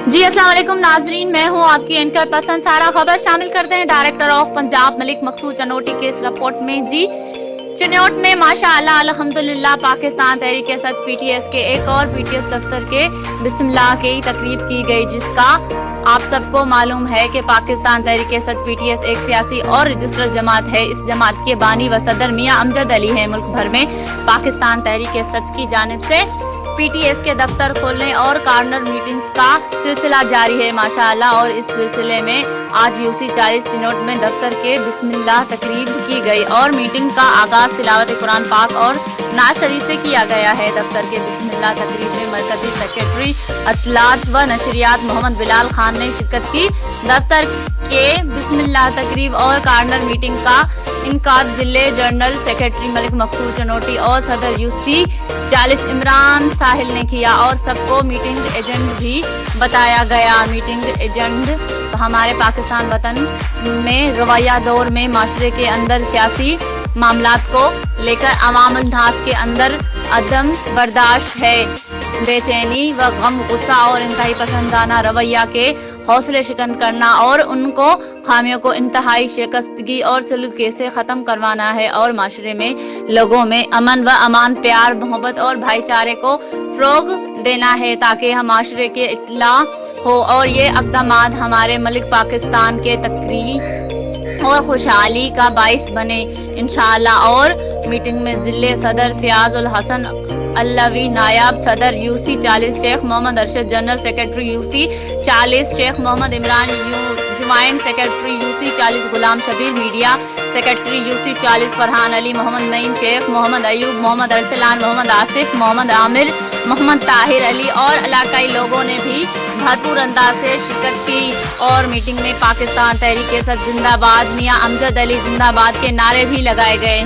जी अस्सलाम वालेकुम नाजरीन, मैं हूँ आपकी एंकर पसंद सारा। खबर शामिल करते हैं डायरेक्टर ऑफ पंजाब मलिक मकसूद चनोटी के इस रिपोर्ट में। जी चिन्नौट में माशाअल्लाह अल्हम्दुलिल्लाह पाकिस्तान तहरीक सच पीटीएस के एक और पीटीएस दफ्तर के बिस्मिल्लाह की तकरीब की गई, जिसका आप सबको मालूम है कि पाकिस्तान तहरीक सच पीटीएस एक सियासी और रजिस्टर्ड जमात है। इस जमात के बानी व सदर मियां अमजद अली हैं। मुल्क भर में पाकिस्तान तहरीक सच की जानिब से पीटीएस के दफ्तर खोलने और कॉर्नर मीटिंग्स का सिलसिला जारी है माशाअल्लाह। और इस सिलसिले में आज यूसी 40 चिन्नौट में दफ्तर के बिस्मिल्लाह तकरीब की गई और मीटिंग का आगाज तिलावत कुरान पाक और नाज शरीफ से किया गया है। दफ्तर के बिस्मिल्लाह तकरीब में मरकजी सेक्रेटरी अतलात व नशरियात मोहम्मद बिलाल खान ने शिरकत की। दफ्तर के बिस्मिल्लाह तकरीब और कॉर्नर मीटिंग का इनकाद जिले जनरल सेक्रेटरी मलिक मकसूद चनोटी और सदर यूसी 40 इमरान साहिल ने किया और सबको मीटिंग एजेंट भी बताया गया। मीटिंग एजेंट हमारे पाकिस्तान वतन में रवैया दौर में माशरे के अंदर सियासी मामलात को लेकर अवामुल नास के अंदर अदम बर्दाश्त है, बेचैनी व गम, गुस्सा और इंतहाई पसंदाना रवैया के हौसले शिकन करना और उनको खामियों को इंतहाई शिकस्तगी और सलूके से ख़त्म करवाना है और माशरे में लोगों में अमन व अमान, प्यार, मोहब्बत और भाईचारे को फ़रोग़ देना है ताकि हम माशरे के इत्तला हो और ये इक़दामात हमारे मलिक पाकिस्तान के तक़री और खुशहाली का बाइस बने इंशाअल्लाह। और मीटिंग में ज़िले सदर फ़याज़ुल हसन अल्लवी, नायब सदर UC 40 Sheikh Mohammad Arshad, general secretary UC 40 Sheikh Mohammad Imran, joint secretary UC 40 Ghulam Shabbir, media secretary UC 40 Farhan Ali, Mohammad Naeem Sheikh, Mohammad Ayub, Mohammad Arsalan, Mohammad Asif, Mohammad Aamir, Mohammad Tahir Ali और इलाकाई लोगों ने भी भरपूर अंदाज से शिरकत की। और मीटिंग में पाकिस्तान तहरीक सच जिंदाबाद, मियां अमजद अली जिंदाबाद के नारे भी लगाए गए।